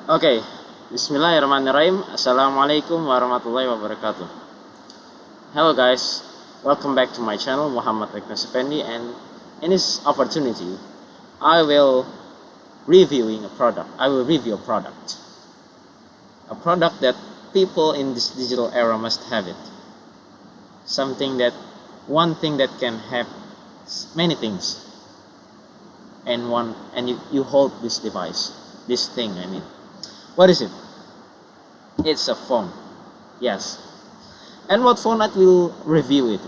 Okay, Bismillahirrahmanirrahim. Assalamualaikum warahmatullahi wabarakatuh. Hello guys, welcome back to my channel Muhammad Eknas Effendi, and in this opportunity, I will review a product that people in this digital era must have it. Something that one thing that can have many things, and you hold this device, this thing. I mean, what is it? It's a phone. Yes. And what phone I will review it?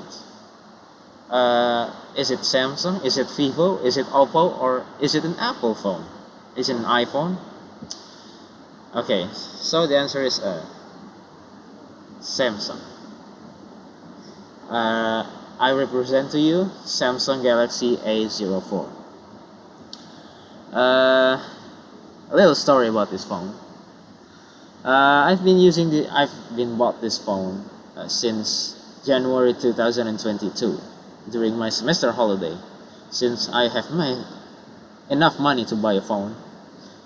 Is it Samsung? Is it Vivo? Is it Oppo? Or is it an Apple phone? Is it an iPhone? Okay, so the answer is Samsung. I represent to you Samsung Galaxy A04. A little story about this phone. I've been bought this phone since January 2022 during my semester holiday. Since I have enough money to buy a phone,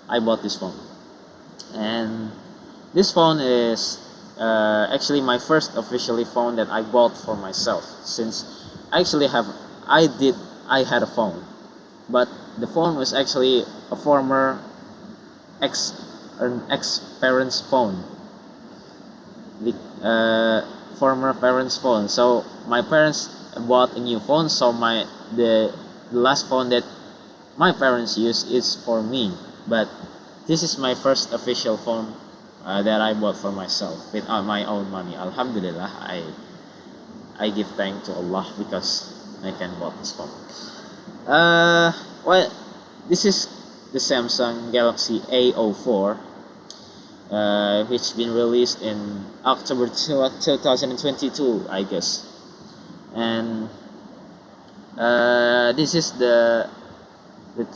I bought this phone. And this phone is actually my first officially phone that I bought for myself. Since I actually I had a phone, but the phone was actually a ex ex parents phone, the former parents phone. So my parents bought a new phone, so the last phone that my parents use is for me. But this is my first official phone that I bought for myself with my own money. Alhamdulillah, I give thanks to Allah because I can bought this phone. Well, this is the Samsung Galaxy A04, which been released in October 2022, I guess. And this is the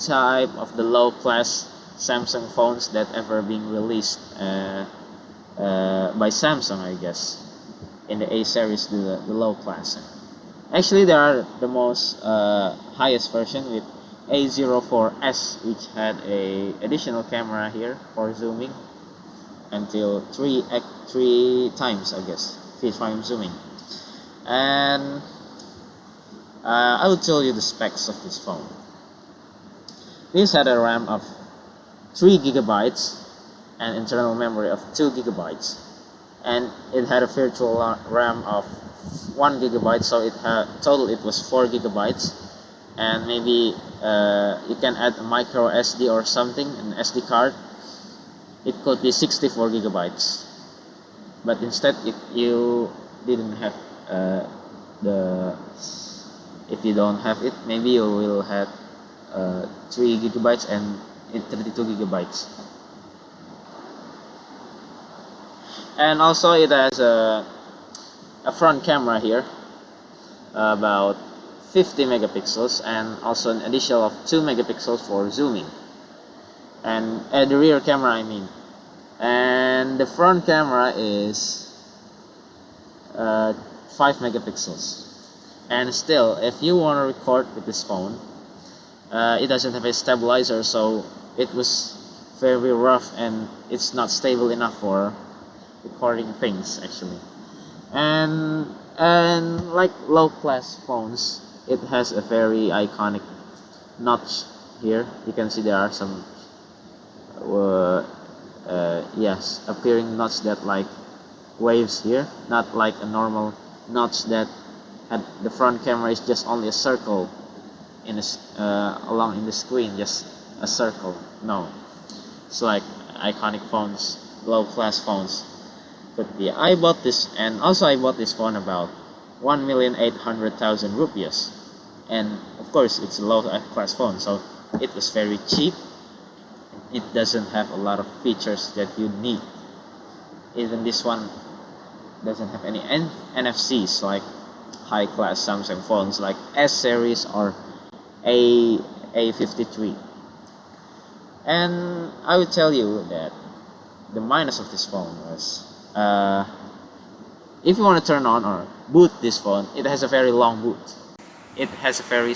type of the low class Samsung phones that ever been released by Samsung, I guess, in the A series, the low class. Actually, there are the most highest version with A04s, which had a additional camera here for zooming until three times, I guess, 3 times zooming. And I will tell you the specs of this phone. This had a RAM of 3 gigabytes and internal memory of 2 gigabytes, and it had a virtual RAM of 1 gigabyte, so it was 4 gigabytes. And maybe you can add a micro SD or something, an SD card. It could be 64 gigabytes, but instead if you didn't have if you don't have it, maybe you will have 3 gigabytes and 32 gigabytes. And also it has a front camera here, about 50 megapixels, and also an additional of 2 megapixels for zooming, and the rear camera, I mean. And the front camera is 5 megapixels. And still, if you want to record with this phone, it doesn't have a stabilizer, so it was very rough and it's not stable enough for recording things, actually. And like low class phones, it has a very iconic notch here. You can see there are some appearing notch that like waves here, not like a normal notch that had the front camera is just only a circle along in the screen, just a circle. No, it's like iconic phones, low class phones. But yeah, I bought this phone about 1,800,000 rupees, and of course it's a low class phone, so it was very cheap. It doesn't have a lot of features that you need. Even this one doesn't have any NFCs like high class Samsung phones like S series or A53. And I will tell you that the minus of this phone was if you want to turn on or boot this phone, it has a very long boot. It has a very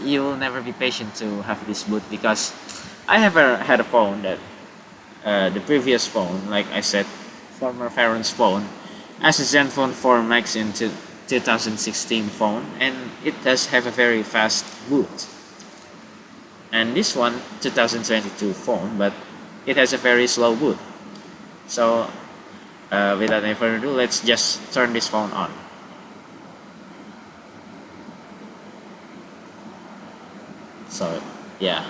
you will never be patient to have this boot because I have had a phone that the previous phone, like I said, former parents' phone, as a Zenfone 4 Max into 2016 phone, and it does have a very fast boot. And this one, 2022 phone, but it has a very slow boot. So without any further ado, let's just turn this phone on. So yeah.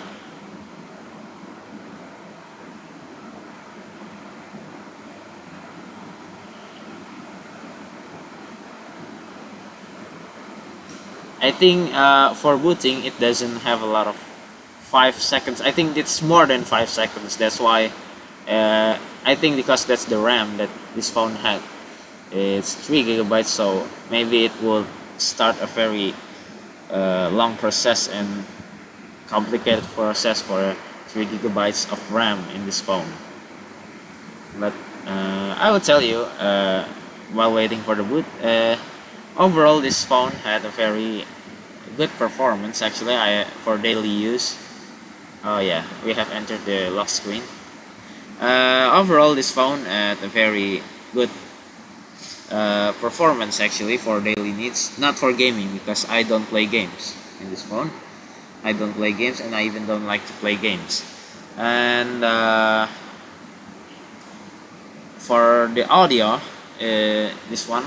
I think for booting it doesn't have a lot of 5 seconds. I think it's more than 5 seconds. That's why I think because that's the RAM that this phone had. It's 3 GB, so maybe it will start a very long process and complicated process for 3 GB of RAM in this phone. But I will tell you while waiting for the boot. Overall, this phone had a very good performance actually for daily use. Oh yeah, we have entered the lock screen. Overall, this phone had a very good performance actually for daily needs, not for gaming because I don't play games in this phone. I don't play games and I even don't like to play games. And for the audio, this one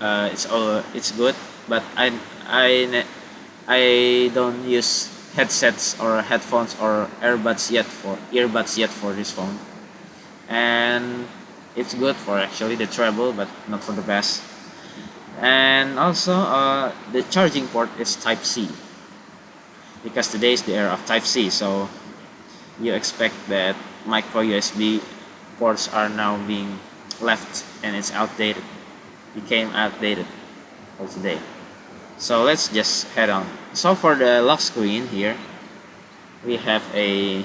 it's good, but I don't use headsets or headphones or earbuds yet for this phone, and it's good for actually the treble, but not for the bass. And also the charging port is Type C because today is the era of Type C, so you expect that micro USB ports are now being left and it's outdated, became outdated for today. So let's just head on. So for the lock screen here, we have a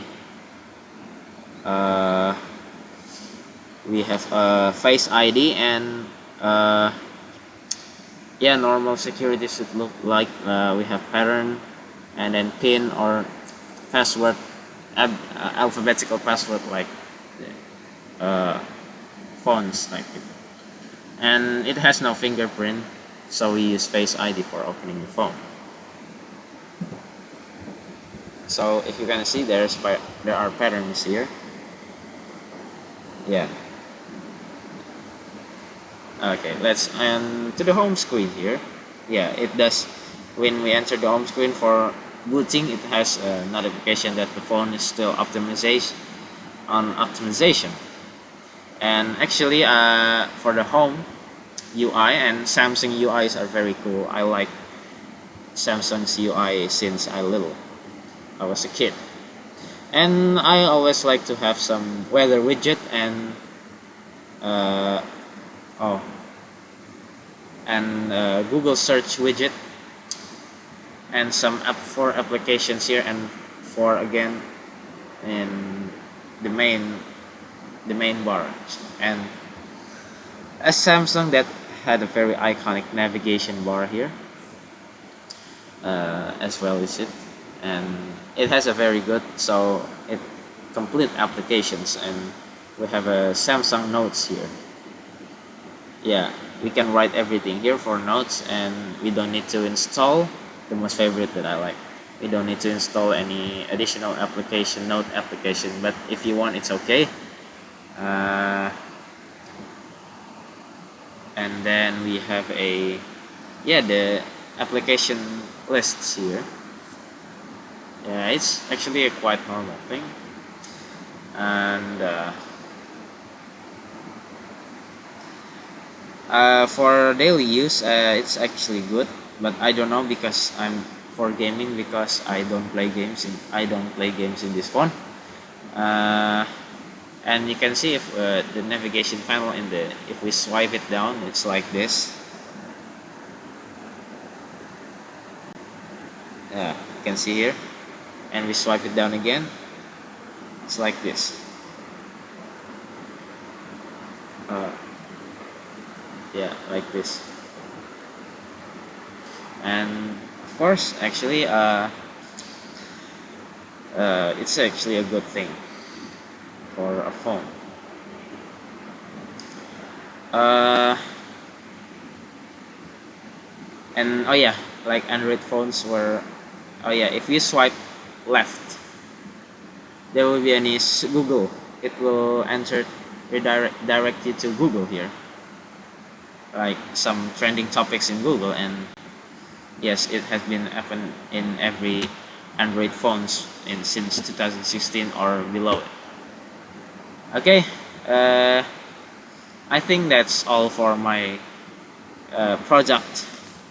Face ID and yeah, normal security should look like we have pattern and then pin or password, alphabetical password like phones like it. And it has no fingerprint, so we use Face ID for opening the phone. So if you're gonna see, there are patterns here. Yeah. Okay, let's to the home screen here. Yeah, it does. When we enter the home screen for booting, it has a notification that the phone is still optimization. And actually, for the home UI, and Samsung UIs are very cool. I like Samsung's UI since I was a kid, and I always like to have some weather widget and Google search widget and some four applications here and four again in the main bar. And a Samsung that had a very iconic navigation bar here as well as it, and it has a very good complete applications, and we have a Samsung Notes here. Yeah, we can write everything here for notes, and we don't need to install the most favorite that I like. We don't need to install any additional note application, but if you want, it's okay. And then we have the application lists here. Yeah, it's actually a quite normal thing, and for daily use, it's actually good. But I don't know because I'm for gaming because I don't play games in this phone. And you can see if the navigation panel if we swipe it down, it's like this. Yeah, you can see here, and we swipe it down again, it's like this. Yeah, like this. And of course, actually, it's actually a good thing for a phone. uh, and oh yeah, like Android phones were, oh yeah, if you swipe left, there will be any Google. It will direct you to Google here, like some trending topics in Google. And yes, it has been happen in every Android phones in since 2016 or below. Okay, I think that's all for my project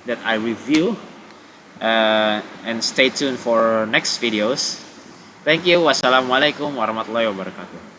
that I review. And stay tuned for next videos. Thank you. Wassalamualaikum warahmatullahi wabarakatuh.